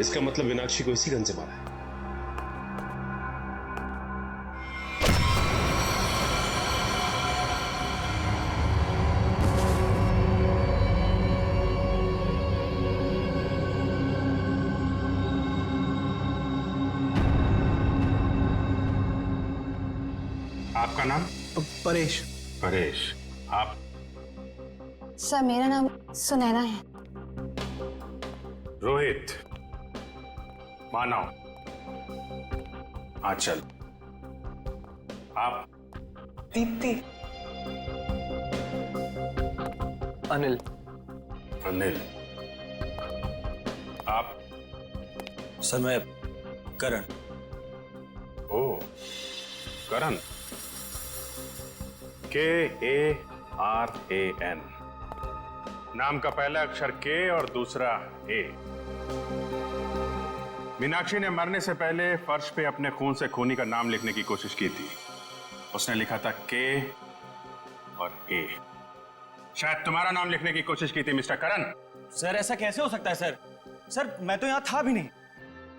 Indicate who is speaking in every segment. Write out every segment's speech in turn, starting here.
Speaker 1: इसका मतलब मीनाक्षी को इसी गन से मारा है।
Speaker 2: आपका नाम?
Speaker 3: परेश।
Speaker 2: परेश। आप?
Speaker 4: सर मेरा नाम सुनैना है।
Speaker 2: रोहित। मानव। आंचल। आप?
Speaker 3: दीप्ति। अनिल।
Speaker 2: अनिल। आप?
Speaker 5: सर मैं करण।
Speaker 2: ओ, करण। KARAN। नाम का पहला अक्षर K और दूसरा A। मीनाक्षी ने मरने से पहले फर्श पे अपने खून से खूनी का नाम लिखने की कोशिश की थी। उसने लिखा था K और A। शायद तुम्हारा नाम लिखने की कोशिश की थी मिस्टर करण।
Speaker 5: सर ऐसा कैसे हो सकता है सर? सर मैं तो यहाँ था भी नहीं।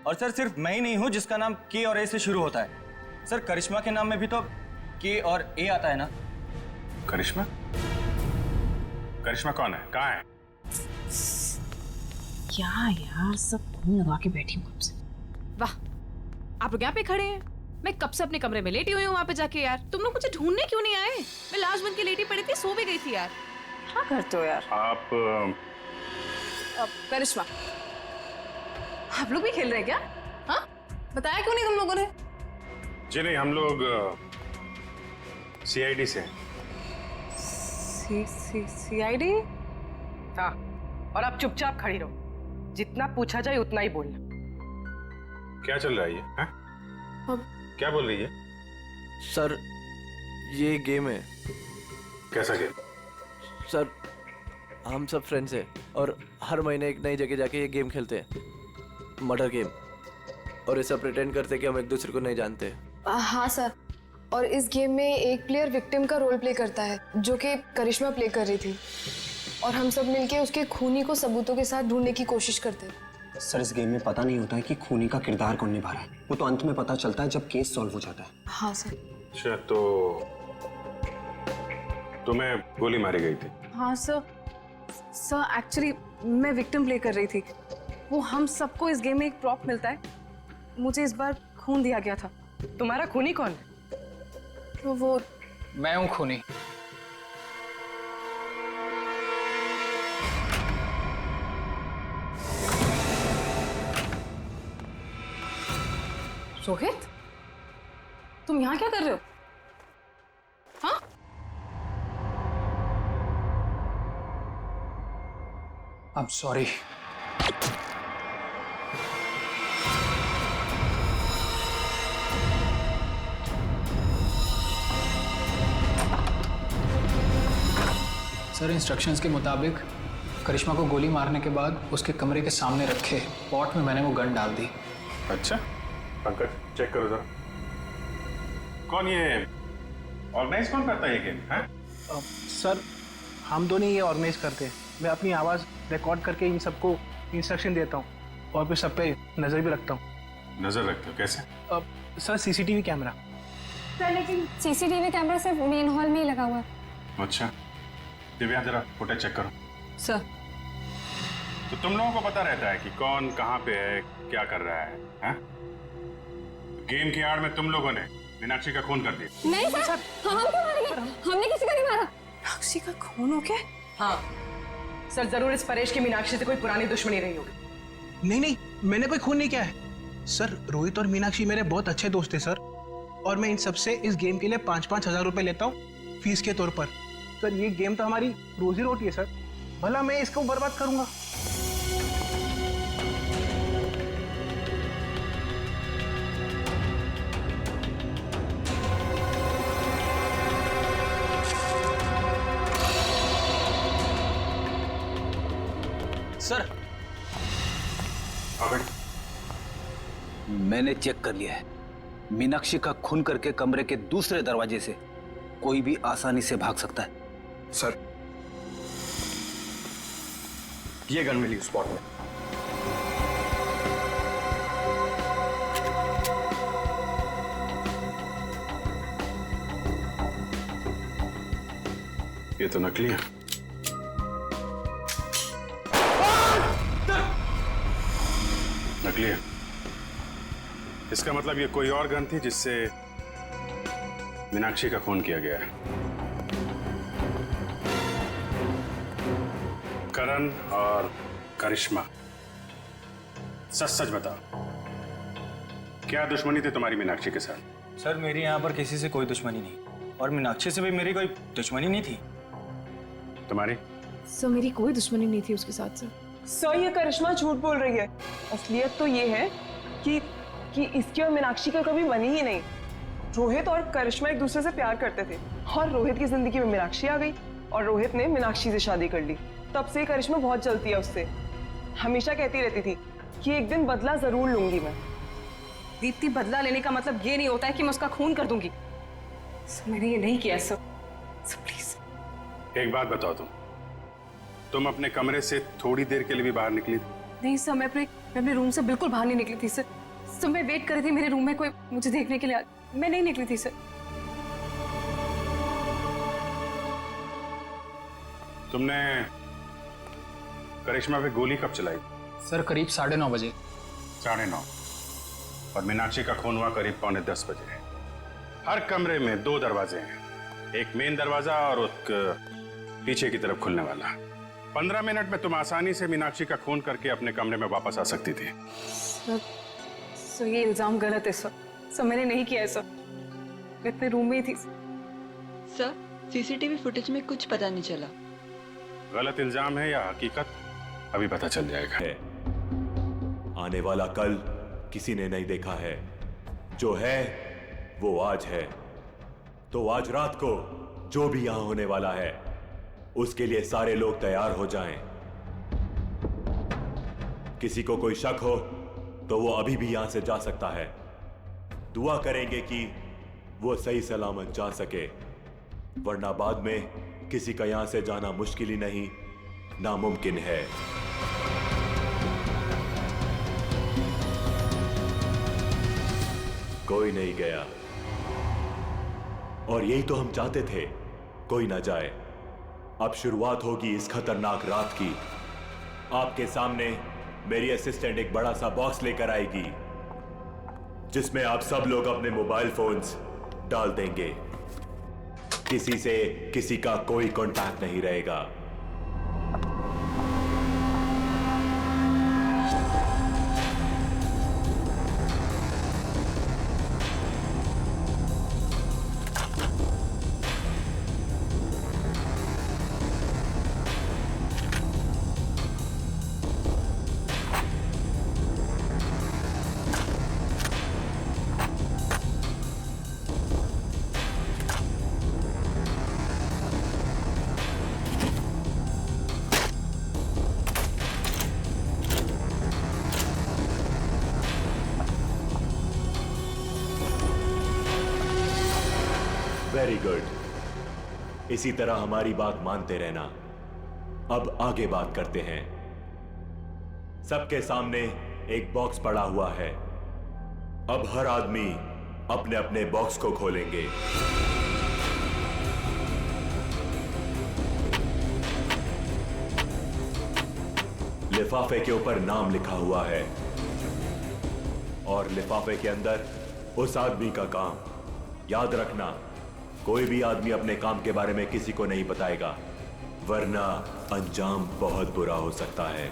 Speaker 5: और सर सिर्फ मैं ही नहीं हूँ जिसका नाम K और A से शुरू होता है। सर करिश्मा के नाम में भी तो K और A आता है ना?
Speaker 2: करिश्मा? करिश्मा कौन है? कहाँ है?
Speaker 6: क्या यार, सब खून लगा के बैठी हूँ कब से।
Speaker 7: वाह, आप लोग यहाँ पे खड़े हैं। मैं कब से अपने कमरे में लेटी हुई हूँ वहाँ पे जाके। यार तुम लोग मुझे ढूंढने क्यों नहीं आए? मैं लाश बन के लेटी पड़ी थी, सो भी गई थी यार।
Speaker 6: क्या करते हो यार?
Speaker 2: आप
Speaker 7: करिश्मा, आप लोग भी खेल रहे हैं क्या? हाँ, बताया क्यों नहीं तुम लोगों ने?
Speaker 2: जी नहीं, हम लोग CID से हैं।
Speaker 6: CID?
Speaker 8: हाँ, और आप चुपचाप खड़ी रहो। जितना पूछा जाए उतना ही बोलना।
Speaker 2: क्या चल रहा है ये? हैं? क्या बोल रही है?
Speaker 3: सर ये गेम है।
Speaker 2: कैसा गेम?
Speaker 3: सर हम सब फ्रेंड्स हैं और हर महीने एक नई जगह जाके ये गेम खेलते हैं, मर्डर गेम। और ऐसा प्रिटेंड करते हैं कि हम एक दूसरे को नहीं जानते।
Speaker 4: हाँ सर, और इस गेम में एक प्लेयर विक्टिम का रोल प्ले करता है जो कि करिश्मा प्ले कर रही थी, और हम सब मिलके उसके खूनी को सबूतों के साथ ढूंढने की कोशिश करते हैं।
Speaker 9: सर इस गेम में पता नहीं होता है कि खूनी का किरदार कौन निभा रहा है, वो तो अंत में पता चलता है जब केस सॉल्व हो जाता है।
Speaker 4: हाँ सर।
Speaker 2: अच्छा, तो तुम्हें गोली मारी गई थी?
Speaker 4: हाँ सर, एक्चुअली मैं विक्टिम प्ले कर रही थी। वो हम सबको इस गेम में एक प्रॉप मिलता है, मुझे इस बार खून दिया गया था।
Speaker 8: तुम्हारा खूनी कौन है?
Speaker 4: तो वो
Speaker 10: मैं हूं खूनी।
Speaker 7: रोहित, तुम यहाँ क्या कर रहे हो? हाँ?
Speaker 10: I'm sorry। सर इंस्ट्रक्शंस के मुताबिक करिश्मा को गोली मारने के बाद उसके कमरे के सामने रखे पॉट में मैंने वो गन डाल दी।
Speaker 2: अच्छा, पंकज चेक करो जरा। कौन ये ऑर्गेनाइज कौन करता है ये गेम? हैं?
Speaker 3: सर हम दोनों ये ऑर्गेनाइज करते हैं। मैं अपनी आवाज़ रिकॉर्ड करके इन सबको इंस्ट्रक्शन देता हूँ और फिर सब पे नज़र भी रखता हूँ।
Speaker 2: नजर रखते हो? कैसे?
Speaker 3: Sir CCTV camera.
Speaker 4: सर लेकिन CCTV कैमरा सिर्फ मेन हॉल में ही लगा हुआ है।
Speaker 2: अच्छा, दिव्या जरा फुटेज चेक करो।
Speaker 7: सर,
Speaker 2: तो तुम लोगों को पता रहता है कि कौन कहाँ पे है, क्या कर रहा है? हैं? गेम की आड़ में तुम लोगों ने मीनाक्षी का खून कर दिया।
Speaker 4: नहीं सर, हम क्यों मारेंगे? हमने किसी को नहीं मारा।
Speaker 7: मीनाक्षी का खून हो गया?
Speaker 8: हाँ सर, जरूर इस परेश की मीनाक्षी से कोई पुरानी दुश्मनी रही होगी।
Speaker 3: नहीं, मैंने कोई खून नहीं किया है सर। रोहित और मीनाक्षी मेरे बहुत अच्छे दोस्त हैं सर, और मैं इन सबसे इस गेम के लिए 5-5 हज़ार रुपए लेता हूँ फीस के तौर पर। सर ये गेम तो हमारी रोजी रोटी है सर, भला मैं इसको बर्बाद करूंगा?
Speaker 5: सर मैंने चेक कर लिया है, मीनाक्षी का खून करके कमरे के दूसरे दरवाजे से कोई भी आसानी से भाग सकता है।
Speaker 9: सर ये गन मिली स्पॉट में।
Speaker 2: ये तो नकली है। नकली है। इसका मतलब ये कोई और गन थी जिससे मीनाक्षी का खून किया गया है। करण और करिश्मा, सच सच बताओ, क्या दुश्मनी थी तुम्हारी मीनाक्षी के साथ?
Speaker 5: सर मेरी यहाँ पर किसी से कोई दुश्मनी नहीं, और मीनाक्षी से भी मेरी कोई दुश्मनी नहीं थी।
Speaker 2: तुम्हारी?
Speaker 4: सर मेरी कोई दुश्मनी नहीं थी उसके साथ सर।
Speaker 11: सर ये करिश्मा झूठ बोल रही है। असलियत तो ये है कि इसकी और मीनाक्षी का कभी बनी ही नहीं। रोहित और करिश्मा एक दूसरे से प्यार करते थे और रोहित की जिंदगी में मीनाक्षी आ गई और रोहित ने मीनाक्षी से शादी कर ली। तब से करिश्मा बहुत जलती है उससे। हमेशा कहती रहती थी कि एक दिन बदला जरूर लूंगी मैं।
Speaker 8: दीप्ति, बदला लेने का मतलब ये नहीं होता है कि मैं उसका खून कर दूंगी। सर मैंने ये नहीं किया सर। Sir please.
Speaker 2: एक बात बताओ, तुम अपने कमरे से थोड़ी देर के लिए भी बाहर निकली थी?
Speaker 8: नहीं सर, मैं अपने रूम से बिल्कुल बाहर नहीं निकली थी सर। सर मैं वेट कर रही थी मेरे रूम में कोई मुझे देखने के लिए। मैं नहीं निकली थी सर।
Speaker 2: तुमने करिश्मा पे गोली कब चलाई?
Speaker 10: सर करीब 9:30 बजे।
Speaker 2: 9:30। और मीनाक्षी का खून हुआ करीब 9:45 बजे। हर कमरे में 2 दरवाजे हैं, एक मेन दरवाजा और एक पीछे की तरफ खुलने वाला। 15 मिनट में तुम आसानी से मीनाक्षी का खून करके अपने कमरे में वापस आ सकती थी।
Speaker 8: सर ये इल्जाम गलत है सर। सर मैंने नहीं किया है सर। मैं अपने रूम में ही थी
Speaker 6: सर। सीसीटीवी फुटेज में कुछ पता नहीं चला।
Speaker 2: गलत इल्जाम है या हकीकत, अभी पता चल जाएगा।
Speaker 12: है आने वाला कल किसी ने नहीं देखा है, जो है वो आज है। तो आज रात को जो भी यहां होने वाला है उसके लिए सारे लोग तैयार हो जाएं। किसी को कोई शक हो तो वो अभी भी यहां से जा सकता है। दुआ करेंगे कि वो सही सलामत जा सके, वरना बाद में किसी का यहां से जाना मुश्किल ही नहीं, नामुमकिन है। कोई नहीं गया, और यही तो हम चाहते थे, कोई ना जाए। अब शुरुआत होगी इस खतरनाक रात की। आपके सामने मेरी असिस्टेंट एक बड़ा सा बॉक्स लेकर आएगी, जिसमें आप सब लोग अपने मोबाइल फोन्स डाल देंगे। किसी से किसी का कोई कांटेक्ट नहीं रहेगा। वेरी गुड, इसी तरह हमारी बात मानते रहना। अब आगे बात करते हैं। सबके सामने एक बॉक्स पड़ा हुआ है। अब हर आदमी अपने अपने बॉक्स को खोलेंगे। लिफाफे के ऊपर नाम लिखा हुआ है और लिफाफे के अंदर उस आदमी का काम। याद रखना, कोई भी आदमी अपने काम के बारे में किसी को नहीं बताएगा, वरना अंजाम बहुत बुरा हो सकता है।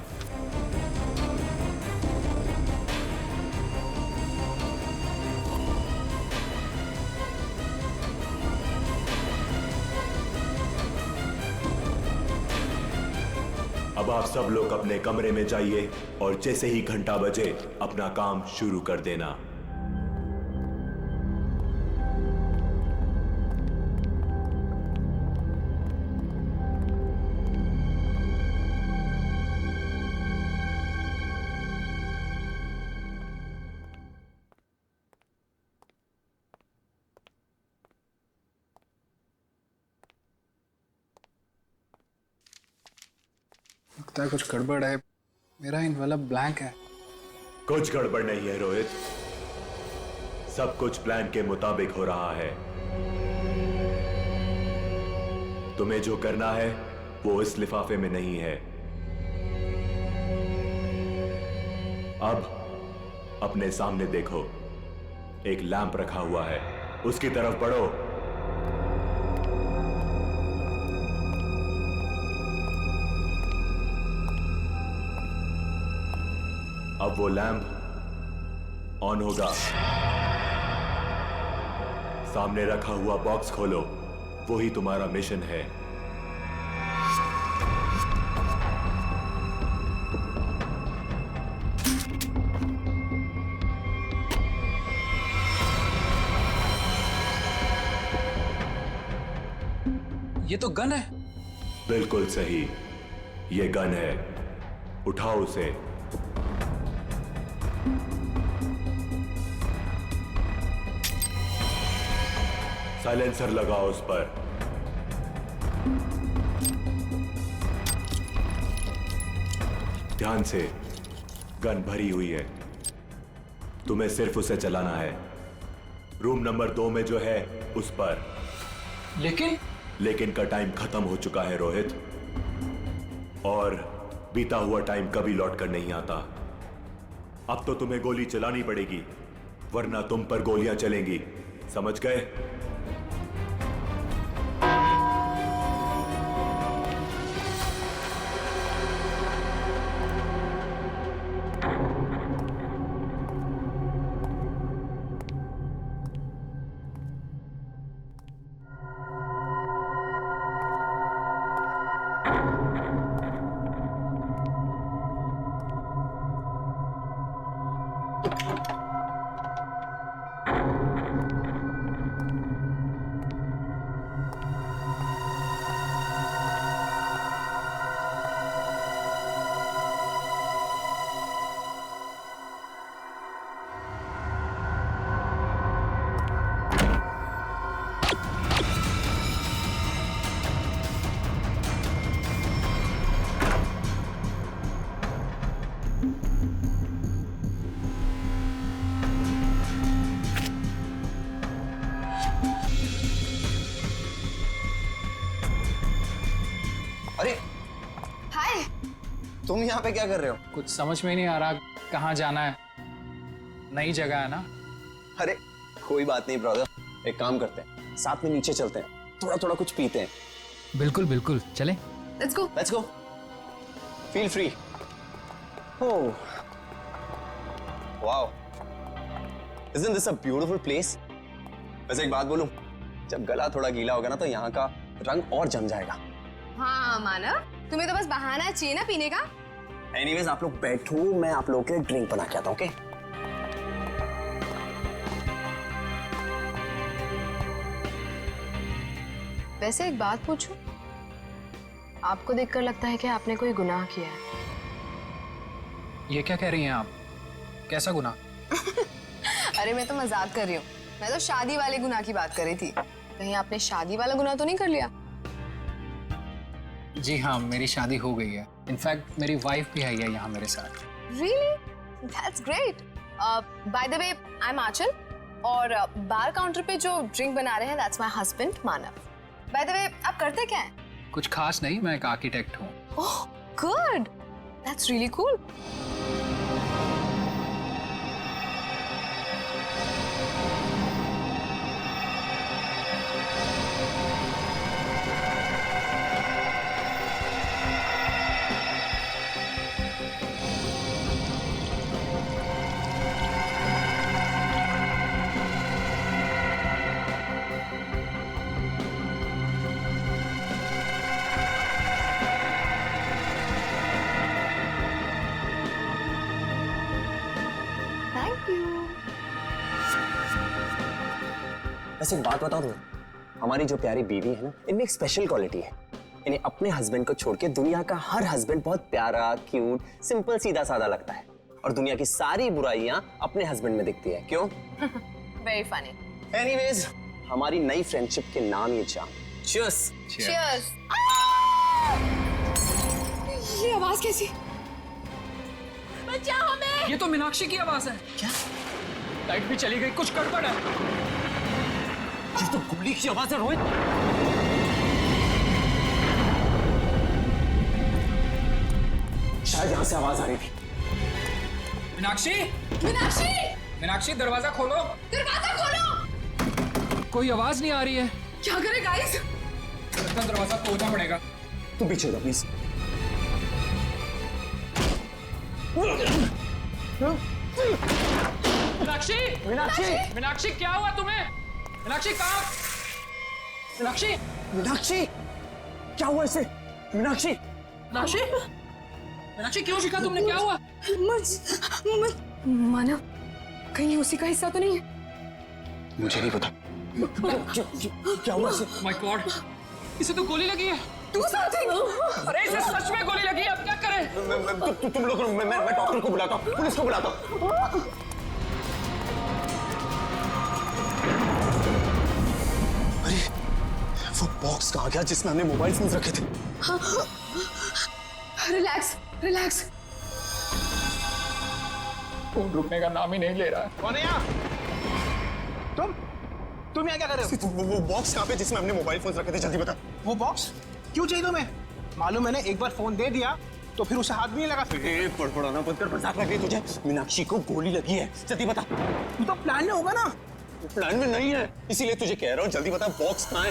Speaker 12: अब आप सब लोग अपने कमरे में जाइए और जैसे ही घंटा बजे अपना काम शुरू कर देना।
Speaker 10: लगता है कुछ गड़बड़ है। मेरा इनवेलप ब्लैंक है।
Speaker 12: कुछ गड़बड़ नहीं है रोहित, सब कुछ प्लान के मुताबिक हो रहा है। तुम्हें जो करना है वो इस लिफाफे में नहीं है। अब अपने सामने देखो, एक लैंप रखा हुआ है, उसकी तरफ बढ़ो। अब वो लैंप ऑन होगा। सामने रखा हुआ बॉक्स खोलो, वही तुम्हारा मिशन है।
Speaker 10: ये तो गन है।
Speaker 12: बिल्कुल सही, ये गन है। उठाओ उसे। साइलेंसर लगाओ उस पर। ध्यान से, गन भरी हुई है, तुम्हें सिर्फ उसे चलाना है। रूम नंबर 2 में जो है उस पर। लेकिन का टाइम खत्म हो चुका है रोहित, और बीता हुआ टाइम कभी लौट कर नहीं आता। अब तो तुम्हें गोली चलानी पड़ेगी, वरना तुम पर गोलियां चलेंगी, समझ गए?
Speaker 9: अरे
Speaker 4: हाय,
Speaker 9: तुम यहाँ पे क्या कर रहे हो?
Speaker 10: कुछ समझ में नहीं आ रहा कहाँ जाना है। नई जगह है ना।
Speaker 9: अरे कोई बात नहीं ब्रदर, एक काम करते हैं, साथ में नीचे चलते हैं, थोड़ा थोड़ा कुछ पीते हैं।
Speaker 10: बिल्कुल बिल्कुल, चले।
Speaker 4: Let's go.
Speaker 9: Let's go, feel free. Oh wow, isn't this a beautiful place? वैसे एक बात बोलूं, जब गला थोड़ा गीला होगा ना तो यहाँ का रंग और जम जाएगा।
Speaker 4: हाँ मानव, तुम्हें तो बस बहाना चाहिए ना पीने का।
Speaker 9: एनीवेज आप लोग बैठो, मैं आप लोगों के लिए ड्रिंक बना के आता हूँ, ओके?
Speaker 4: वैसे एक बात पूछूं, आपको देखकर लगता है कि आपने कोई गुनाह किया है।
Speaker 10: ये क्या कह रही हैं आप? कैसा गुनाह?
Speaker 4: अरे मैं तो मजाक कर रही हूँ, मैं तो शादी वाले गुनाह की बात कर रही थी। कहीं आपने शादी वाला गुनाह तो नहीं कर लिया?
Speaker 10: जी हाँ, मेरी शादी हो गई है। इनफैक्ट मेरी वाइफ भी है यहाँ मेरे साथ।
Speaker 4: Really? That's great. By the way, I'm आंचल, और बार काउंटर पे जो ड्रिंक बना रहे हैं that's my husband Manav. By the way, आप करते क्या हैं?
Speaker 10: कुछ खास नहीं, मैं एक आर्किटेक्ट हूँ।
Speaker 4: Oh, good. That's really cool.
Speaker 9: वैसे एक बात बताओ तुम्हें, हमारी जो प्यारी बीवी है ना, इनमें एक स्पेशल क्वालिटी है। इन्हें अपने हस्बैंड को छोड़ के दुनिया का हर हस्बैंड बहुत प्यारा, क्यूट, सिंपल, सीधा साधा लगता है, और दुनिया की सारी बुराइयां अपने हस्बैंड में दिखती है। क्यों?
Speaker 4: Very funny.
Speaker 9: एनीवेज, हमारी नई फ्रेंडशिप के नाम ये जाम। Cheers.
Speaker 4: Cheers. ये आवाज कैसी? बचाओ हमें!
Speaker 10: ये तो मीनाक्षी की आवाज है। क्या? लाइट भी चली गई, कुछ गड़बड़ है।
Speaker 9: ये तो गोली की आवाज है रोहित। शायद यहाँ से आवाज आ रही थी।
Speaker 10: मीनाक्षी,
Speaker 4: मीनाक्षी,
Speaker 10: मीनाक्षी दरवाजा खोलो।
Speaker 4: दरवाजा खोलो।
Speaker 10: कोई आवाज नहीं आ रही है।
Speaker 4: क्या करें गाइस?
Speaker 10: दरवाजा खोलना पड़ेगा।
Speaker 9: तुम पीछे हो प्लीज।
Speaker 10: मीनाक्षी,
Speaker 9: मीनाक्षी,
Speaker 10: मीनाक्षी क्या हुआ तुम्हें? मीनाक्षी कहाँ? मीनाक्षी,
Speaker 9: मीनाक्षी, क्या हुआ इसे? मीनाक्षी,
Speaker 10: मीनाक्षी, मीनाक्षी क्यों शिखा तुमने? क्या हुआ?
Speaker 4: मानव, कहीं उसी का हिस्सा तो नहीं है?
Speaker 9: मुझे नहीं पता। क्या हुआ इसे?
Speaker 10: माय गॉड, इसे तो गोली लगी है।
Speaker 4: तू साथ ही?
Speaker 10: अरे इसे सच में गोली लगी है, अब क्या करें?
Speaker 9: तुम लोग, मैं डॉक्टर को बुलाता हूँ, पुलिस को बुलाता हूँ। अरे वो बॉक्स कहाँ गया जिसमें हमने मोबाइल फोन रखे थे?
Speaker 4: Relax, relax.
Speaker 10: फोन रुकने का नाम ही नहीं ले रहा है।
Speaker 3: कौन है यहाँ? तुम यहाँ क्या कर रहे हो?
Speaker 9: वो बॉक्स कहाँ पे जिसमें हमने मोबाइल फोन रखे थे? जल्दी बता।
Speaker 3: वो बॉक्स क्यों चाहिए तुम्हें? मालूम मैंने एक बार फोन दे दिया तो फिर उसे हाथ भी नहीं लगा फिर।
Speaker 9: पड़पड़ाना बंद कर, मजाक लग रही है तुझे? मीनाक्षी को गोली लगी है, जल्दी बता।
Speaker 3: तू तो प्लान में होगा ना?
Speaker 9: प्लान में नहीं है, इसीलिए तुझे कह रहा हूँ, जल्दी बता बॉक्स कहाँ है?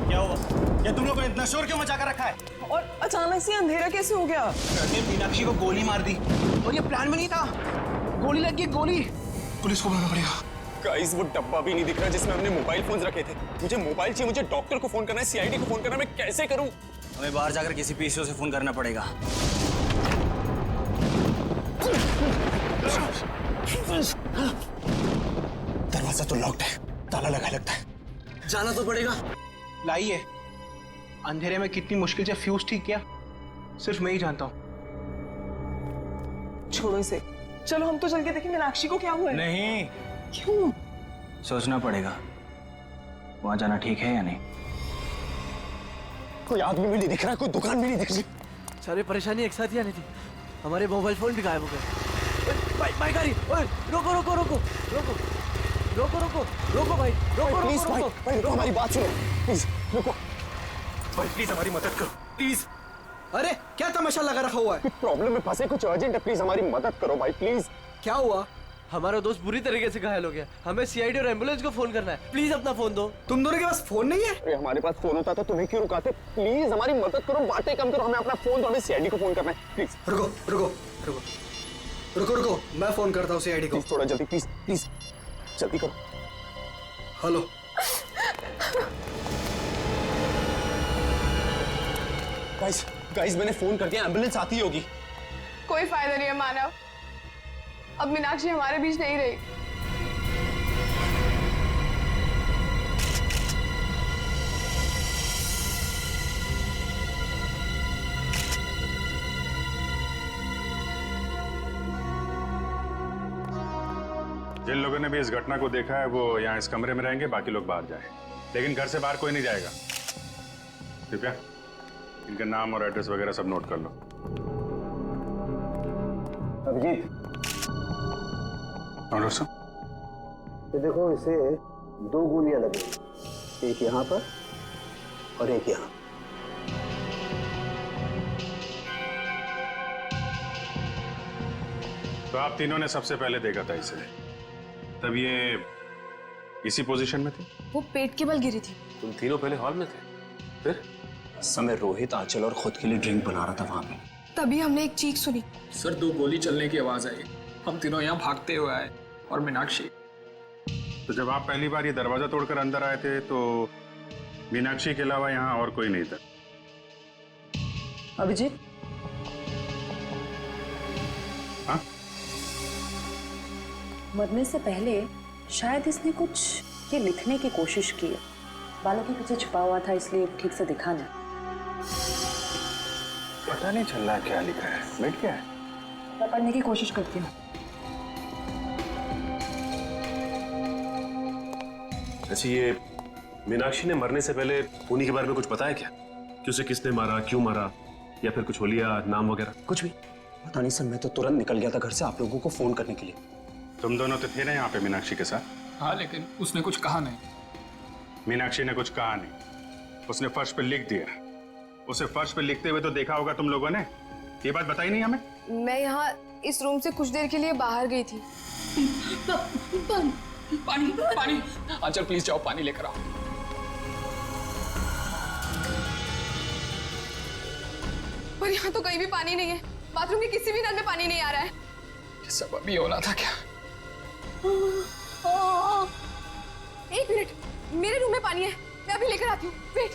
Speaker 5: क्या हुआ? ये तुम लोगों ने इतना शोर क्यों मचा कर रखा है?
Speaker 11: और अचानक से अंधेरा कैसे हो गया?
Speaker 3: मैंने मीनाक्षी को गोली मार दी और ये प्लान में नहीं था। गोली लगी, गोली। पुलिस को बुलाना पड़ेगा।
Speaker 9: गाइस वो डब्बा भी नहीं दिख रहा जिसमें हमने मोबाइल फोन रखे थे। मुझे मोबाइल चाहिए, मुझे डॉक्टर को फोन करना है, सीआईडी को फोन करना है, मैं कैसे करूं?
Speaker 5: हमें बाहर जाकर किसी पीसीओ से फोन करना पड़ेगा।
Speaker 9: दरवाजा तो लॉक्ड है, ताला लगा लगता है।
Speaker 5: जाना तो पड़ेगा।
Speaker 3: लाइए, अंधेरे में कितनी मुश्किल से फ्यूज ठीक किया सिर्फ मैं ही जानता हूँ।
Speaker 11: छोड़ो इसे, चलो हम तो चल के देखें मीनाक्षी को क्या हुआ है।
Speaker 5: नहीं,
Speaker 11: क्यों?
Speaker 5: सोचना पड़ेगा वहां जाना ठीक है या नहीं।
Speaker 9: कोई आदमी भी नहीं दिख रहा, कोई दुकान भी नहीं दिख रही।
Speaker 13: सारी परेशानी एक साथ ही आनी थी। हमारे मोबाइल फोन भी गायब हो गए। भाई गाड़ी, ओए रोको रोको रोको रोको रोको रोको रोको भाई, रोको
Speaker 9: प्लीज
Speaker 13: रोको
Speaker 9: भाई,
Speaker 13: रोको
Speaker 9: भाई रुको, हमारी बात सुनो प्लीज, रुको
Speaker 13: भाई, प्लीज हमारी मदद करो प्लीज। अरे क्या तमाशा लगा रखा हुआ है?
Speaker 9: प्रॉब्लम में फंसे, कुछ अर्जेंट है, प्लीज हमारी मदद करो भाई प्लीज।
Speaker 13: क्या हुआ? हमारा दोस्त बुरी तरीके से घायल हो गया, हमें सीआईडी और एम्बुलेंस को फोन करना है। प्लीज अपना फोन दो। तुम दोनों के पास फोन नहीं है?
Speaker 9: अरे हमारे पास फोन होता तो तुम्हें क्यों रुकाते? प्लीज हमारी मदद करो, बातें कम करो, हमें अपना फोन दो, हमें सीआईडी को फोन करना है प्लीज।
Speaker 13: रुको रुको रुको रुको रुको, मैं फोन करता हूँ सीआईडी को।
Speaker 9: थोड़ा जल्दी प्लीज, प्लीज जल्दी करो।
Speaker 13: हेलो,
Speaker 9: गाइस गाइस मैंने फोन कर दिया, एम्बुलेंस आती होगी।
Speaker 4: कोई फायदा नहीं है मानव, अब मीनाक्षी हमारे बीच नहीं रही।
Speaker 2: जिन लोगों ने भी इस घटना को देखा है वो यहाँ इस कमरे में रहेंगे, बाकी लोग बाहर जाएं। लेकिन घर से बाहर कोई नहीं जाएगा। कृपया इनका नाम और एड्रेस वगैरह सब नोट कर लो।
Speaker 9: अभिजीत,
Speaker 2: और सर
Speaker 9: ये देखो, इसे 2 गोलियां लगी, एक यहाँ पर और एक यहाँ।
Speaker 2: तो आप तीनों ने सबसे पहले देखा था इसे, तब ये इसी पोजीशन में थी?
Speaker 4: वो पेट के बल गिरी थी।
Speaker 1: तुम तीनों पहले हॉल में थे, फिर?
Speaker 9: समय रोहित, आंचल और खुद के लिए ड्रिंक बना रहा था वहां पे।
Speaker 4: तभी हमने एक चीख सुनी।
Speaker 10: सर 2 गोली चलने की आवाज आई, हम तीनों यहाँ भागते हुए आए और मीनाक्षी।
Speaker 2: तो जब आप पहली बार ये दरवाजा तोड़कर अंदर आए थे तो मीनाक्षी के अलावा यहाँ और कोई नहीं था?
Speaker 11: अभिजीत,
Speaker 2: हाँ?
Speaker 8: मरने से पहले शायद इसने कुछ ये लिखने की कोशिश की है। बालों के पीछे छुपा हुआ था इसलिए ठीक से दिखा नहीं।
Speaker 2: पता नहीं चल रहा क्या लिखा है। बैठ क्या है?
Speaker 8: मैं पढ़ने की कोशिश करती हूँ।
Speaker 1: अच्छा, ये मीनाक्षी ने मरने से पहले खूनी के बारे में कुछ बताया क्या? कि उसे किसने मारा, क्यों मारा, या फिर कुछ होलिया नाम वगैरह?
Speaker 9: कुछ भी पता नहीं सर, मैं तो तुरंत निकल गया था घर से आप लोगों को फोन करने के लिए।
Speaker 2: तुम दोनों तो थे ना यहाँ पे मीनाक्षी के साथ?
Speaker 10: हाँ, लेकिन उसने कुछ कहा नहीं।
Speaker 2: मीनाक्षी ने कुछ कहा नहीं, उसने फर्श पे लिख दिया उसे फर्श पे लिखते हुए तो देखा होगा तुम लोगों ने। ये बात बताई नहीं हमें?
Speaker 4: मैं यहाँ इस रूम से कुछ देर के लिए बाहर गई थी।
Speaker 10: पानी पानी, आंचल प्लीज जाओ पानी लेकर आओ।
Speaker 4: पर यहाँ तो कहीं भी पानी नहीं है। बाथरूम के किसी भी नल में पानी नहीं आ रहा है।
Speaker 10: ये सब अभी होना था क्या?
Speaker 4: एक मिनट, मेरे रूम में पानी है, मैं अभी लेकर आती हूँ। वेट।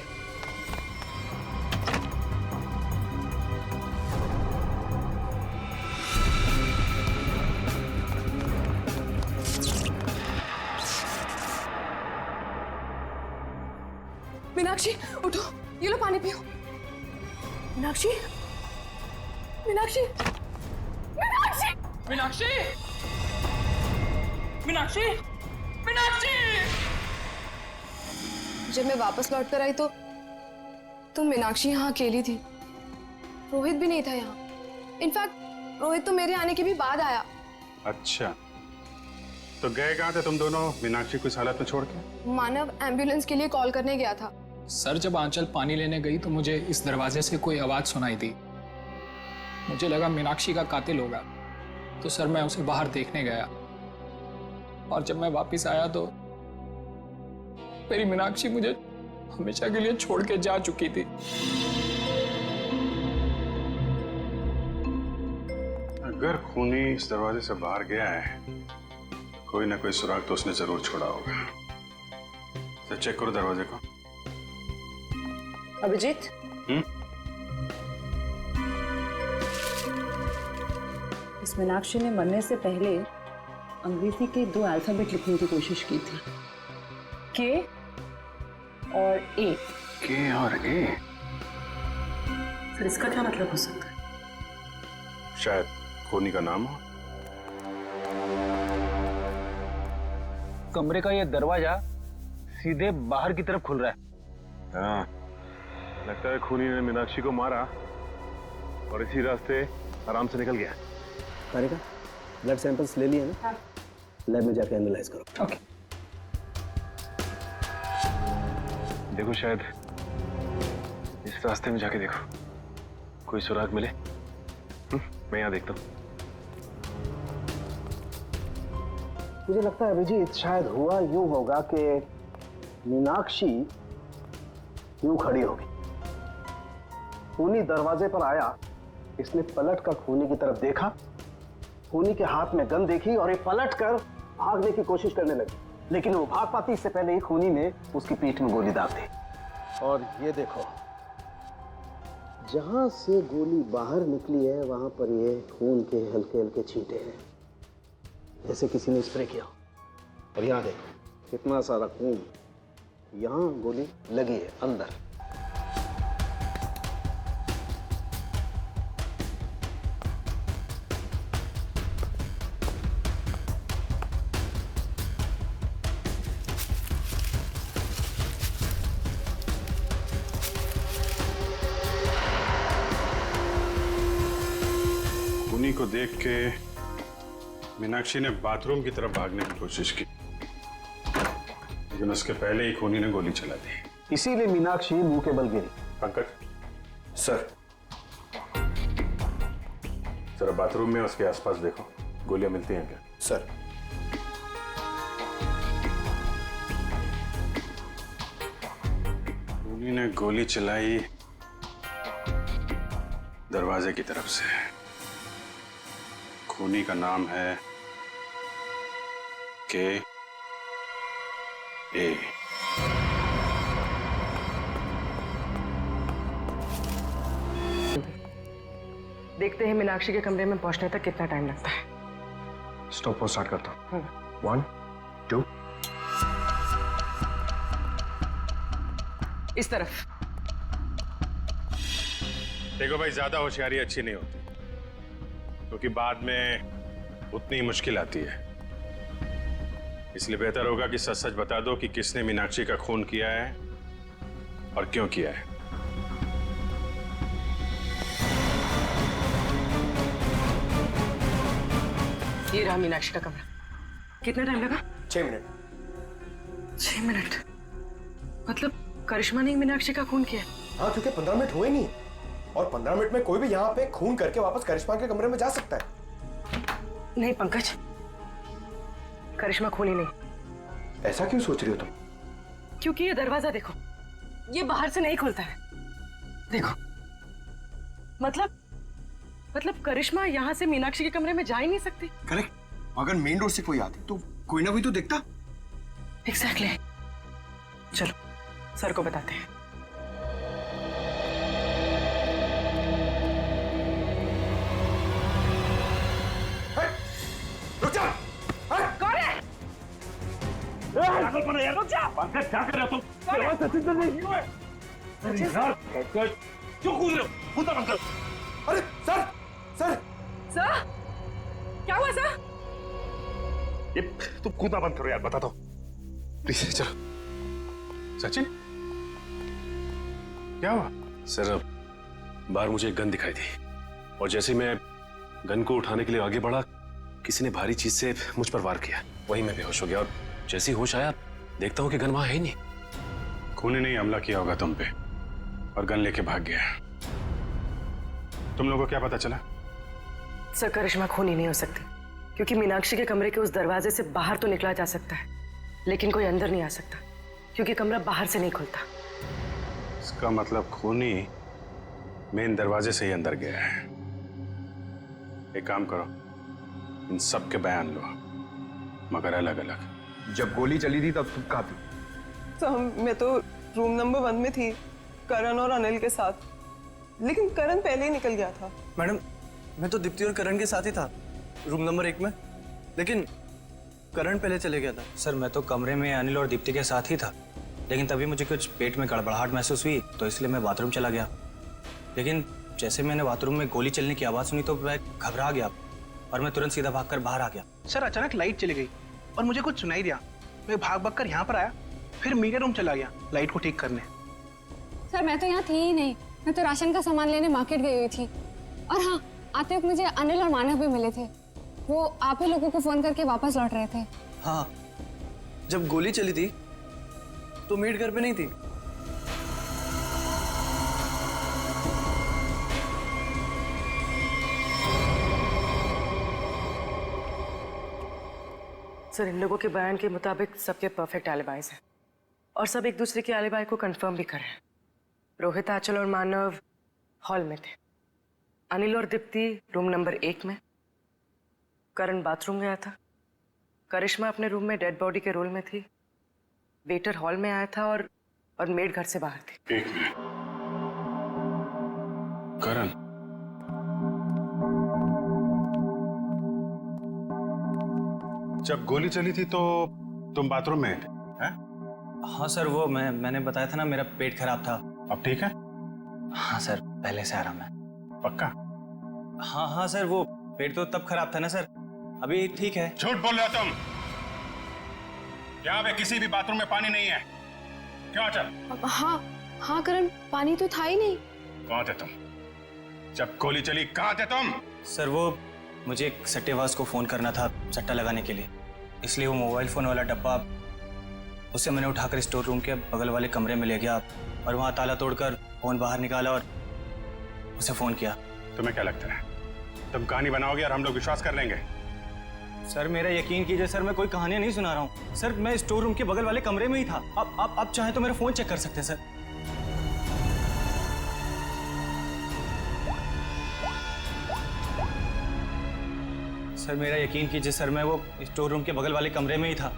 Speaker 4: मीनाक्षी उठो, ये लो पानी पियो। मीनाक्षी, मीनाक्षी, मीनाक्षी,
Speaker 10: मीनाक्षी, मीनाक्षी, मीनाक्षी।
Speaker 4: जब मैं वापस लौट कर आई तो मीनाक्षी यहाँ अकेली थी। रोहित भी नहीं था यहाँ। इनफैक्ट रोहित तो मेरे आने के भी बाद आया।
Speaker 2: अच्छा, तो गए कहाँ थे तुम दोनों मीनाक्षी को इस हालत में छोड़ के?
Speaker 4: मानव एम्बुलेंस के लिए कॉल करने गया था।
Speaker 10: सर जब आंचल पानी लेने गई तो मुझे इस दरवाजे से कोई आवाज सुनाई दी। मुझे लगा मीनाक्षी का कातिल होगा, तो सर मैं उसे बाहर देखने गया। और जब मैं वापस आया तो मेरी मीनाक्षी मुझे हमेशा के लिए छोड़ के जा चुकी थी।
Speaker 2: अगर खूनी इस दरवाजे से बाहर गया है, कोई ना कोई सुराग तो उसने जरूर छोड़ा होगा। तो चेक करो दरवाजे को।
Speaker 8: अभिजीत, इस मीनाक्षी ने मरने से पहले अंग्रेजी के 2 अल्फाबेट लिखने की कोशिश की थी, के और ए।
Speaker 2: के और ए?
Speaker 8: सर इसका क्या मतलब हो सकता है?
Speaker 2: शायद खूनी का नाम हो।
Speaker 3: कमरे का ये दरवाजा सीधे बाहर की तरफ खुल रहा है।
Speaker 1: हाँ, लगता है खूनी ने मीनाक्षी को मारा और इसी रास्ते आराम से निकल गया।
Speaker 9: कारिका, ब्लड सैंपल्स ले लिए ना? हाँ। लैब में जाके एनालाइज करो।
Speaker 10: ओके।
Speaker 1: देखो शायद इस रास्ते में जाके देखो, कोई सुराग मिले। मैं यहाँ देखता हूँ।
Speaker 14: मुझे लगता है अभिजीत, शायद हुआ यूं होगा कि मीनाक्षी यूं खड़ी होगी, खूनी दरवाजे पर आया, इसने पलट कर खूनी की तरफ देखा, खूनी के हाथ में गन देखी और ये पलट कर भागने की कोशिश करने लगी, लेकिन वो भाग पाती इससे पहले ही खूनी ने उसकी पीठ में गोली दाग दी। और ये देखो, जहां से गोली बाहर निकली है वहां पर ये खून के हल्के हल्के छींटे हैं, जैसे किसी ने स्प्रे किया। और यहाँ देखो कितना सारा खून, यहाँ गोली लगी है अंदर।
Speaker 2: खूनी को देख के मीनाक्षी ने बाथरूम की तरफ भागने की कोशिश की, लेकिन उसके पहले ही खूनी ने गोली चला दी।
Speaker 14: इसीलिए मीनाक्षी मुंह के बल गिरी।
Speaker 2: पंकज सर, जरा बाथरूम में उसके आसपास देखो, गोलियां मिलती हैं क्या?
Speaker 14: सर।
Speaker 2: खूनी ने गोली चलाई दरवाजे की तरफ से। खूनी का नाम है के ए।
Speaker 8: देखते हैं मीनाक्षी के कमरे में पहुंचने तक कितना टाइम लगता है।
Speaker 1: स्टॉप और स्टार्ट करता हूँ। 1 2
Speaker 8: इस तरफ।
Speaker 2: देखो भाई, ज्यादा होशियारी अच्छी नहीं होती, क्योंकि बाद में उतनी मुश्किल आती है। इसलिए बेहतर होगा कि सच सच बता दो कि किसने मीनाक्षी का खून किया है और क्यों किया है।
Speaker 8: ये रहा मीनाक्षी का कमरा। कितना टाइम लगा?
Speaker 9: 6 मिनट।
Speaker 8: 6 मिनट? मतलब करिश्मा ने मीनाक्षी का खून किया?
Speaker 15: हाँ, क्योंकि 15 मिनट हुए नहीं और 15 मिनट में कोई भी यहाँ पे खून करके वापस करिश्मा के कमरे में जा सकता है।
Speaker 11: नहीं पंकज, करिश्मा खूनी नहीं।
Speaker 15: ऐसा क्यों सोच रही हो तुम?
Speaker 11: क्योंकि ये दरवाजा देखो, ये बाहर से नहीं खुलता है। देखो, मतलब करिश्मा यहाँ से मीनाक्षी के कमरे में जा ही नहीं सकती।
Speaker 15: करेक्ट। अगर मेन डोर से कोई आती तो कोई ना कोई तो देखता।
Speaker 11: एग्जैक्टली। चलो सर को बताते हैं।
Speaker 15: रुक जा।
Speaker 11: कौन है? रुक जा।
Speaker 1: पंकज क्या कर रहे हो तुम?
Speaker 15: सचिन सर नहीं क्यों है?
Speaker 1: पंकज क्यों कूद रहे हो? कूदा पंकज।
Speaker 15: अरे सर, सर
Speaker 11: क्या हुआ सर?
Speaker 1: ये तुम कूदना बंद करो यार, बताता हूँ प्लीज। चलो
Speaker 2: सचिन, क्या हुआ?
Speaker 1: सर बाहर मुझे एक गन दिखाई दी और जैसे मैं गन को उठाने के लिए आगे बढ़ा, किसी ने भारी चीज से मुझ पर वार किया। वहीं मैं बेहोश हो गया और जैसे ही होश आया देखता हूँ कि गन वहां है ही नहीं।
Speaker 2: खूनी ने हमला किया होगा तुम पे और गन लेके भाग गया। तुम लोगों को क्या पता चला?
Speaker 11: सर करिश्मा खूनी नहीं हो सकती, क्योंकि मीनाक्षी के कमरे के उस दरवाजे से बाहर तो निकला जा सकता है, लेकिन कोई अंदर नहीं आ सकता, क्योंकि कमरा बाहर से नहीं खुलता।
Speaker 2: इसका मतलब खूनी मेन दरवाजे से ही अंदर गया है। एक काम करो, इन सब के बयान लो, मगर अलग अलग।
Speaker 15: जब गोली चली थी तब तुम कहाँ थी?
Speaker 11: तो मैं तो रूम नंबर 1 में थी, करण और अनिल के साथ, लेकिन करण पहले ही निकल गया था।
Speaker 13: मैडम, मैं तो दीप्ति और करण के साथ ही था रूम नंबर 1 में, लेकिन करण पहले चले गया था।
Speaker 5: सर मैं तो कमरे में अनिल और दीप्ति के साथ ही था, लेकिन तभी मुझे कुछ पेट में गड़बड़ाहट महसूस हुई, तो इसलिए मैं बाथरूम चला गया। लेकिन जैसे मैंने बाथरूम में गोली चलने की आवाज़ सुनी तो मैं घबरा गया और मैं तुरंत सीधा भागकर बाहर आ गया।
Speaker 3: सर अचानक लाइट चली गई और मुझे कुछ सुनाई दिया। मैं भाग कर यहाँ पर आया, फिर मीडिया रूम चला गया लाइट को ठीक करने।
Speaker 4: सर मैं तो यहाँ थी ही नहीं, मैं तो राशन का सामान लेने मार्केट गई हुई थी। और हाँ, आते वक्त मुझे अनिल और मानव भी मिले थे। वो आप ही लोगों को फोन करके वापस लौट रहे थे।
Speaker 13: हाँ, जब गोली चली थी तो मेड घर पे नहीं थी।
Speaker 11: सर इन लोगों के बयान के मुताबिक सबके परफेक्ट एलिबाइज हैं और सब एक दूसरे के एलिबाई को कंफर्म भी कर रहे हैं। रोहित, आंचल और मानव हॉल में थे, अनिल और दीप्ति रूम नंबर 1 में, करण बाथरूम गया था, करिश्मा अपने रूम में डेड बॉडी के रोल में थी, वेटर हॉल में आया था और मेड घर से बाहर थी।
Speaker 2: एक मिनट, करण, जब गोली चली थी तो तुम बाथरूम में थे? हैं?
Speaker 5: हाँ सर, वो मैंने बताया था ना, मेरा पेट खराब था।
Speaker 2: अब ठीक है?
Speaker 5: हाँ सर, पहले से आराम है।
Speaker 2: पक्का?
Speaker 5: हाँ सर, वो पेट तो तब खराब था ना सर, अभी ठीक है।
Speaker 2: झूठ बोल रहे हो तुम। यहाँ पे किसी भी बाथरूम में पानी नहीं है। क्यों आंचल?
Speaker 4: हाँ करण, पानी तो था ही नहीं।
Speaker 2: कहाँ थे तुम जब गोली चली? कहाँ थे तुम?
Speaker 5: सर वो मुझे एक सट्टेबाज को फोन करना था सट्टा लगाने के लिए, इसलिए वो मोबाइल फोन वाला डब्बा उसे मैंने उठाकर स्टोर रूम के बगल वाले कमरे में ले गया और वहाँ ताला तोड़कर फोन बाहर निकाला और उसे फोन किया।
Speaker 2: तुम्हें क्या लगता है तुम कहानी बनाओगे और हम लोग विश्वास कर लेंगे?
Speaker 5: सर मेरा यकीन कीजिए सर, मैं कोई कहानियां नहीं सुना रहा हूँ सर, मैं स्टोर रूम के बगल वाले कमरे में ही था। आप चाहें तो मेरा फोन चेक कर सकते हैं सर। सर मेरा यकीन कीजिए सर, मैं वो स्टोर रूम के बगल वाले कमरे में ही था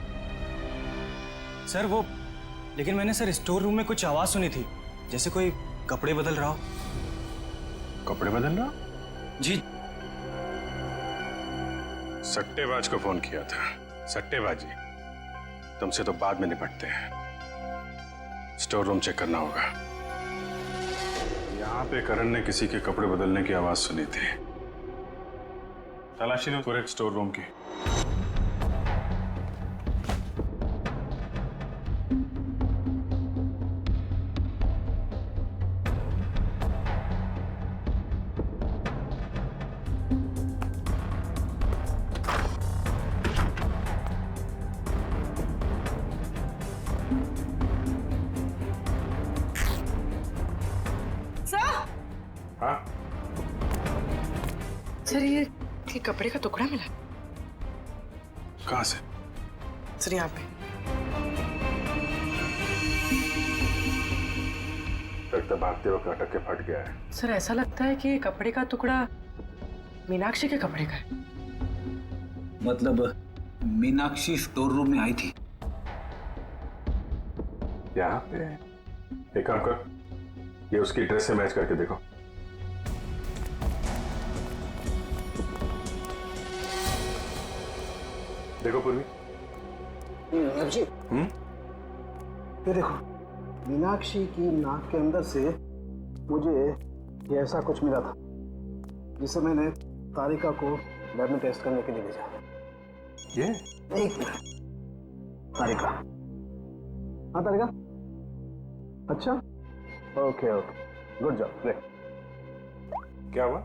Speaker 5: सर। वो लेकिन मैंने सर स्टोर रूम में कुछ आवाज सुनी थी, जैसे कोई कपड़े बदल रहा हो।
Speaker 2: कपड़े बदल रहा?
Speaker 5: जी।
Speaker 2: सट्टेबाज को फोन किया था। सट्टेबाजी तुमसे तो बाद में निपटते हैं, स्टोर रूम चेक करना होगा। यहाँ पे करण ने किसी के कपड़े बदलने की आवाज सुनी थी। तलाशी लो पूरे स्टोर रूम की।
Speaker 11: सर ये कपड़े का टुकड़ा मिला।
Speaker 2: कहाँ से?
Speaker 11: सर यहाँ पे।
Speaker 2: लगता भागते वक्त अटक के फट गया है।
Speaker 11: सर ऐसा लगता है कि कपड़े का टुकड़ा मीनाक्षी के कपड़े का है।
Speaker 3: मतलब मीनाक्षी स्टोर रूम में आई थी?
Speaker 2: यहाँ पे एक काम कर, ये उसकी ड्रेस से मैच करके देखो। देखो पूर्वी।
Speaker 14: जी। ये देखो, मीनाक्षी की नाक के अंदर से मुझे ये ऐसा कुछ मिला था जिसे मैंने तारिका को लैब में टेस्ट करने के लिए भेजा।
Speaker 2: ये?
Speaker 14: एक मिनट। तारिका। हाँ तारिका। अच्छा, okay okay, good job, great.
Speaker 2: क्या हुआ?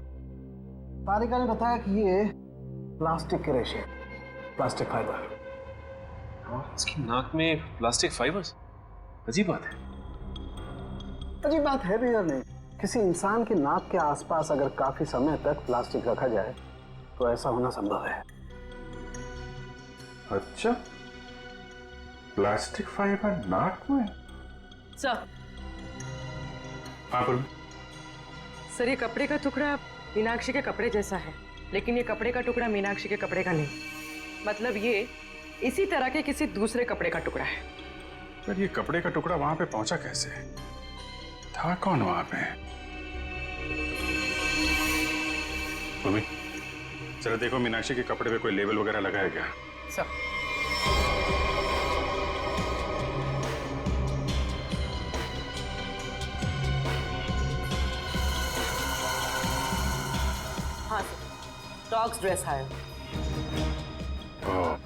Speaker 14: तारिका ने बताया कि ये प्लास्टिक के रेशे, प्लास्टिक फाइबर।
Speaker 1: इसकी नाक में प्लास्टिक फाइबर्स? अजीब बात है।
Speaker 14: अजीब बात है भी या नहीं? किसी इंसान की नाक के आसपास अगर काफी समय तक प्लास्टिक रखा जाए तो ऐसा होना संभव है।
Speaker 2: अच्छा, प्लास्टिक फाइबर नाक में?
Speaker 11: सर।
Speaker 2: हाँ पूर्वी।
Speaker 11: सर ये कपड़े का टुकड़ा मीनाक्षी के कपड़े जैसा है, लेकिन ये कपड़े का टुकड़ा मीनाक्षी के कपड़े का नहीं। मतलब ये इसी तरह के किसी दूसरे कपड़े का टुकड़ा है।
Speaker 2: पर ये कपड़े का टुकड़ा वहां पे पहुंचा कैसे? था कौन वहां पे? पूर्वी, चलो देखो मीनाक्षी के कपड़े पे कोई लेबल वगैरह लगा है क्या?
Speaker 11: सर। हाँ सर, डॉग्स ड्रेस हायर।
Speaker 2: ओह,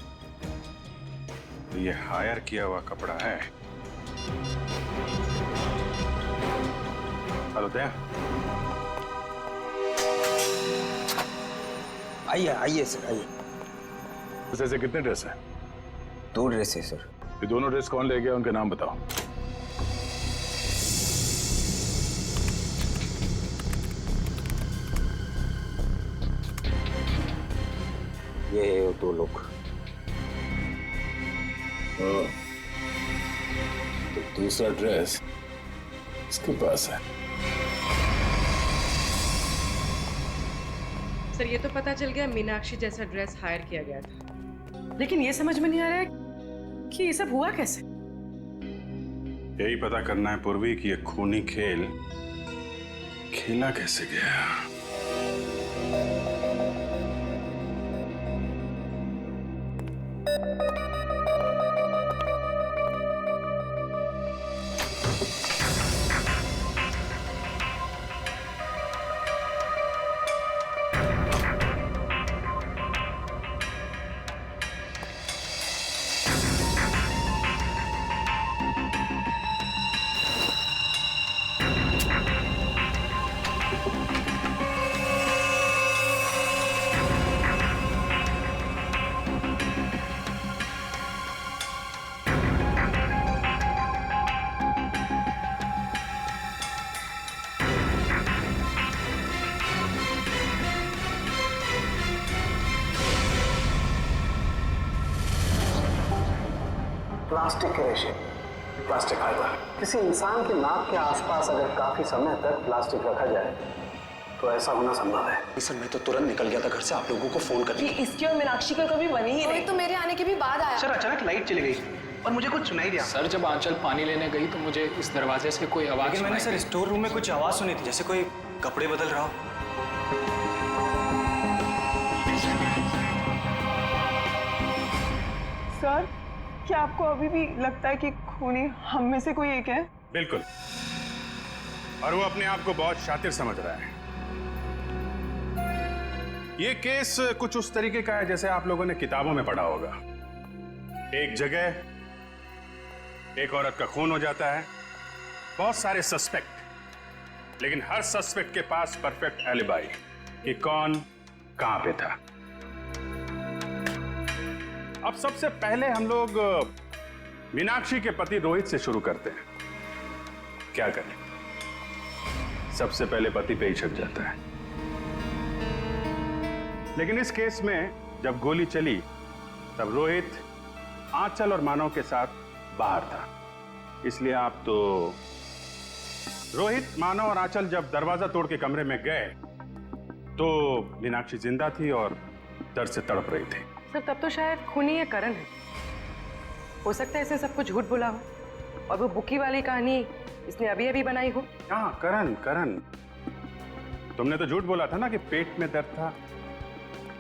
Speaker 2: ये हायर किया हुआ कपड़ा है। हेलो दया।
Speaker 5: आइए आइए सर आइए।
Speaker 2: ऐसे कितने ड्रेस हैं?
Speaker 5: 2 ड्रेस है सर।
Speaker 2: ये दोनों ड्रेस कौन ले गया, उनके नाम बताओ।
Speaker 5: ये 2 लोग।
Speaker 2: तो दूसरा ड्रेस इसके पास है।
Speaker 11: सर ये तो पता चल गया मीनाक्षी जैसा ड्रेस हायर किया गया था, लेकिन ये समझ में नहीं आ रहा है कि ये सब हुआ कैसे।
Speaker 2: यही पता करना है पूर्वी कि ये खूनी खेल खेला कैसे गया।
Speaker 14: प्लास्टिक के रेशे, प्लास्टिक फाइबर। किसी इंसान के नाक के आसपास अगर काफी समय तक प्लास्टिक रखा जाए तो ऐसा होना संभव है।
Speaker 9: सर मैं तो तुरंत निकल गया था घर से आप लोगों को फोन करने।
Speaker 11: इसकी और मीनाक्षी का कभी बनी ही नहीं।
Speaker 4: तो मेरे आने के भी बाद आया।
Speaker 3: सर अचानक लाइट चली गई और मुझे कुछ सुनाई दिया।
Speaker 10: सर जब आंचल पानी लेने गई तो मुझे इस दरवाजे से कोई आवाज
Speaker 5: लेकिन मैंने
Speaker 10: सुनाई
Speaker 5: सर स्टोर रूम में कुछ आवाज सुनी थी, जैसे कोई कपड़े बदल रहा हो।
Speaker 11: सर क्या आपको अभी भी लगता है कि खूनी हम में से कोई एक है?
Speaker 2: बिल्कुल, और वो अपने आप को बहुत शातिर समझ रहा है। ये केस कुछ उस तरीके का है जैसे आप लोगों ने किताबों में पढ़ा होगा। एक जगह एक औरत का खून हो जाता है, बहुत सारे सस्पेक्ट, लेकिन हर सस्पेक्ट के पास परफेक्ट एलिबाई कि कौन कहां पे था। अब सबसे पहले हम लोग मीनाक्षी के पति रोहित से शुरू करते हैं। क्या करें, सबसे पहले पति पे ही शक जाता है। लेकिन इस केस में जब गोली चली तब रोहित आंचल और मानव के साथ बाहर था, इसलिए आप तो रोहित, मानव और आंचल जब दरवाजा तोड़ के कमरे में गए तो मीनाक्षी जिंदा थी और दर्द से तड़प रही थी।
Speaker 11: सर तब तो शायद खूनी या करण है। हो सकता है इसे सब कुछ झूठ बोला हो और वो बुकी वाली कहानी इसने अभी अभी बनाई हो।
Speaker 2: हाँ, करण, तुमने तो झूठ बोला था ना कि पेट में दर्द था,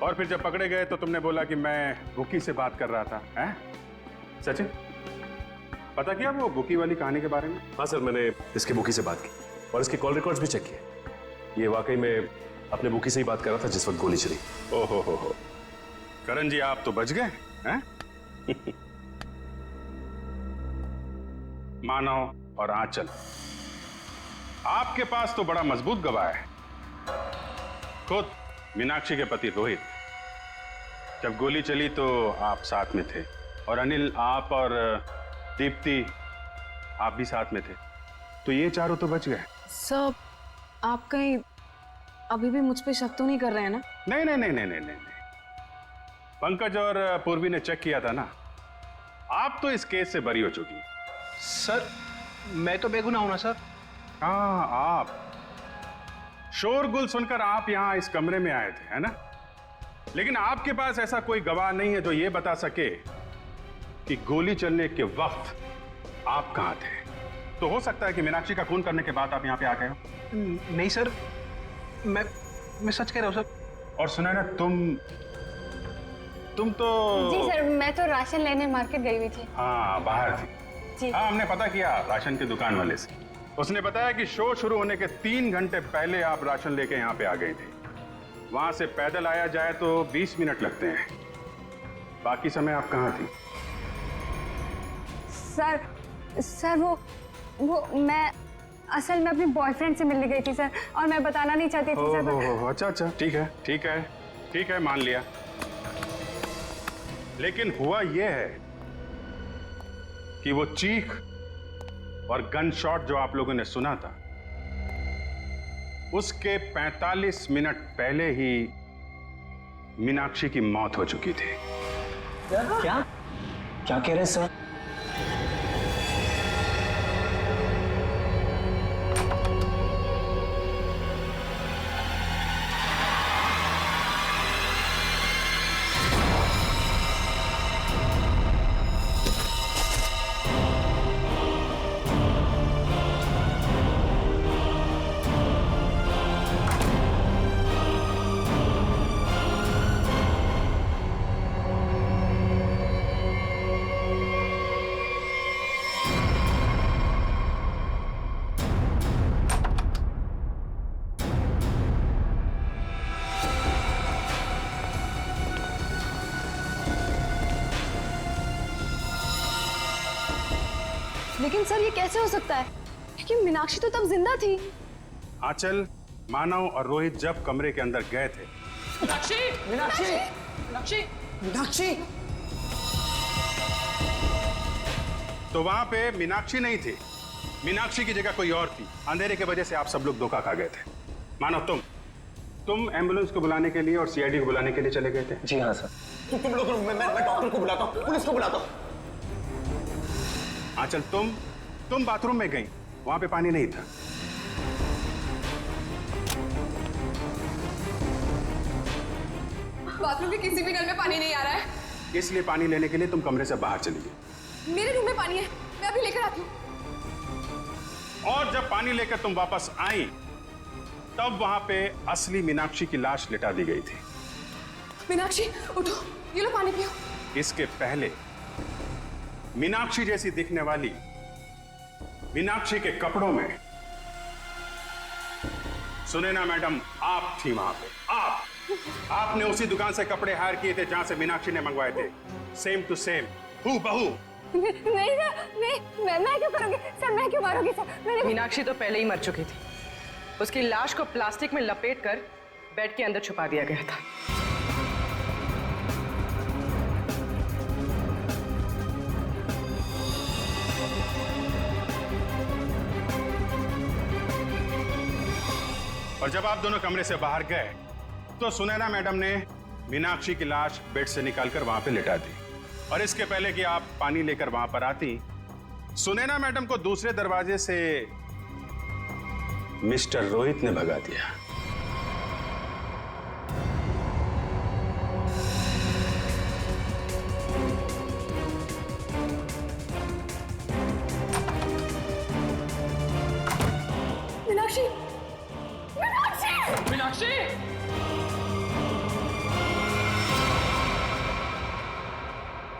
Speaker 2: और फिर जब पकड़े गए तो तुमने बोला कि मैं बुकी से बात कर रहा था, हैं? सचिन, पता किया वो बुकी वाली कहानी के बारे में?
Speaker 1: हाँ सर, मैंने इसके बुकी से बात की और इसके कॉल रिकॉर्ड्स भी चेक किए। ये वाकई में अपने बुकी से ही बात कर रहा था जिस वक्त गोली चली।
Speaker 2: ओहो हो, करण जी आप तो बच गए, हैं? मानव और आंचल, आपके पास तो बड़ा मजबूत गवाह है। खुद मीनाक्षी के पति रोहित, जब गोली चली तो आप साथ में थे, और अनिल, आप और दीप्ति, आप भी साथ में थे, तो ये चारों तो बच गए।
Speaker 4: सब आप कहीं अभी भी मुझ पे शक तो नहीं कर रहे हैं ना?
Speaker 2: नहीं। पंकज और पूर्वी ने चेक किया था ना, आप तो इस केस से बरी हो चुकी।
Speaker 3: सर मैं तो बेगुनाह हूं ना सर।
Speaker 2: हाँ, आप शोरगुल सुनकर आप यहां इस कमरे में आए थे, है ना? लेकिन आपके पास ऐसा कोई गवाह नहीं है जो ये बता सके कि गोली चलने के वक्त आप कहां थे। तो हो सकता है कि मीनाक्षी का खून करने के बाद आप यहां पे आ गए हो।
Speaker 3: नहीं सर, मैं सच कह रहा हूं सर।
Speaker 2: और सुना ना, तुम तो
Speaker 16: जी सर, मैं तो राशन लेने मार्केट गई हुई थी।
Speaker 2: हाँ, बाहर थी
Speaker 16: जी।
Speaker 2: हाँ, हमने पता किया राशन की दुकान वाले से। उसने बताया कि शो शुरू होने के 3 घंटे पहले आप राशन लेके यहाँ पे आ गए थे। वहां से पैदल आया जाए तो 20 मिनट लगते हैं। बाकी समय आप कहाँ थी?
Speaker 16: सर वो मैं असल में अपने बॉयफ्रेंड से मिलने गई थी सर, और मैं बताना नहीं चाहती थी सर।
Speaker 2: अच्छा, ठीक है, मान लिया। लेकिन हुआ यह है कि वो चीख और गन शॉट जो आप लोगों ने सुना था, उसके 45 मिनट पहले ही मीनाक्षी की मौत हो चुकी थी।
Speaker 9: क्या कह रहे हैं सर?
Speaker 4: लेकिन सर ये कैसे हो सकता है? क्योंकि मीनाक्षी तो तब जिंदा थी।
Speaker 2: आंचल, मानव और रोहित जब कमरे के अंदर गए थे,
Speaker 13: मीनाक्षी
Speaker 2: तो वहां पे मीनाक्षी नहीं थी। मीनाक्षी की जगह कोई और थी। अंधेरे की वजह से आप सब लोग धोखा खा गए थे। मानव, तुम एम्बुलेंस को बुलाने के लिए और सीआईडी को बुलाने के लिए चले गए थे।
Speaker 9: जी हाँ सर।
Speaker 15: तुम लोग, मैं डॉक्टर को बुलाता हूँ, पुलिस को बुलाता हूँ।
Speaker 2: आंचल, तुम बाथरूम में गई, वहां पे पानी नहीं था।
Speaker 4: बाथरूम के किसी भी नल में पानी नहीं आ रहा है।
Speaker 2: इसलिए पानी लेने के लिए तुम कमरे से बाहर चली गई।
Speaker 4: मेरे रूम में पानी है, मैं अभी लेकर आती हूँ।
Speaker 2: और जब पानी लेकर तुम वापस आई, तब वहां पे असली मीनाक्षी की लाश लिटा दी गई थी।
Speaker 4: मीनाक्षी उठो, ये लो पानी पियो।
Speaker 2: इसके पहले मीनाक्षी जैसी दिखने वाली मीनाक्षी के कपड़ों में सुनैना मैडम आप थी वहां पे। आपने उसी दुकान से कपड़े हायर किए थे जहां से मीनाक्षी ने मंगवाए थे। सेम टू सेम, हूबहू।
Speaker 16: नहीं सर, मैं क्यों करूंगी सर? मैं क्यों मारूंगी सर?
Speaker 11: मीनाक्षी तो पहले ही मर चुकी थी। उसकी लाश को प्लास्टिक में लपेटकर बेड के अंदर छुपा दिया गया था।
Speaker 2: और जब आप दोनों कमरे से बाहर गए तो सुनैना मैडम ने मीनाक्षी की लाश बेड से निकालकर वहां पे लिटा दी। और इसके पहले कि आप पानी लेकर वहां पर आती, सुनैना मैडम को दूसरे दरवाजे से मिस्टर रोहित ने भगा दिया।
Speaker 16: मीनाक्षी, मीनाक्षी,
Speaker 10: मीनाक्षी!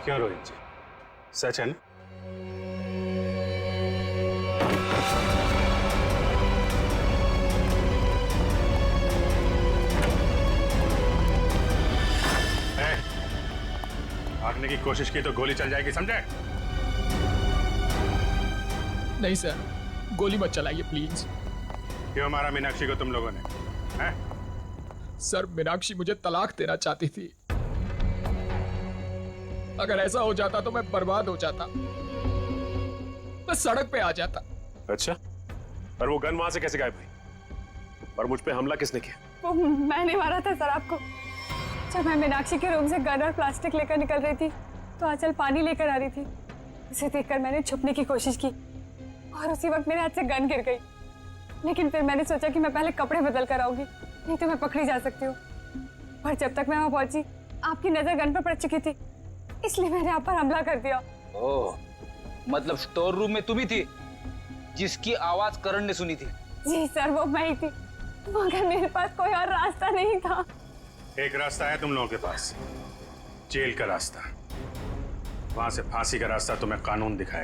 Speaker 2: क्यों रोहित जी, सच है ना? भागने की कोशिश की तो गोली चल जाएगी, समझे?
Speaker 10: नहीं सर, गोली मत चलाइए प्लीज।
Speaker 2: क्यों मारा मीनाक्षी को तुम लोगों ने? हैं?
Speaker 10: सर, मीनाक्षी मुझे तलाक देना चाहती थी। अगर ऐसा हो जाता तो मैं बर्बाद हो जाता, मैं सड़क पे आ जाता।
Speaker 1: अच्छा, पर वो गन वहां से कैसे गायब हुई? और मुझ पे हमला किसने किया?
Speaker 16: वो मैंने मारा था सर आपको। जब मैं मीनाक्षी के रूम से गन और प्लास्टिक लेकर निकल रही थी तो आंचल पानी लेकर आ रही थी। उसे देखकर मैंने छुपने की कोशिश की और उसी वक्त मेरे हाथ से गन गिर गई। लेकिन फिर मैंने सोचा कि मैं पहले कपड़े बदल कर आऊंगी, नहीं तो मैं पकड़ी जा सकती हूँ। पर जब तक मैं वहां पहुंची आपकी नजर गन पर पड़ चुकी थी, इसलिए मैंने आप पर हमला कर दिया।
Speaker 13: ओह, मतलब स्टोर रूम में तुम ही थी जिसकी आवाज करण ने सुनी थी?
Speaker 16: जी सर, वो मैं ही थी, मगर मेरे पास कोई और रास्ता नहीं था।
Speaker 2: एक रास्ता है तुम लोगों के पास, जेल का रास्ता। वहां से फांसी का रास्ता तुम्हें कानून दिखाएगा।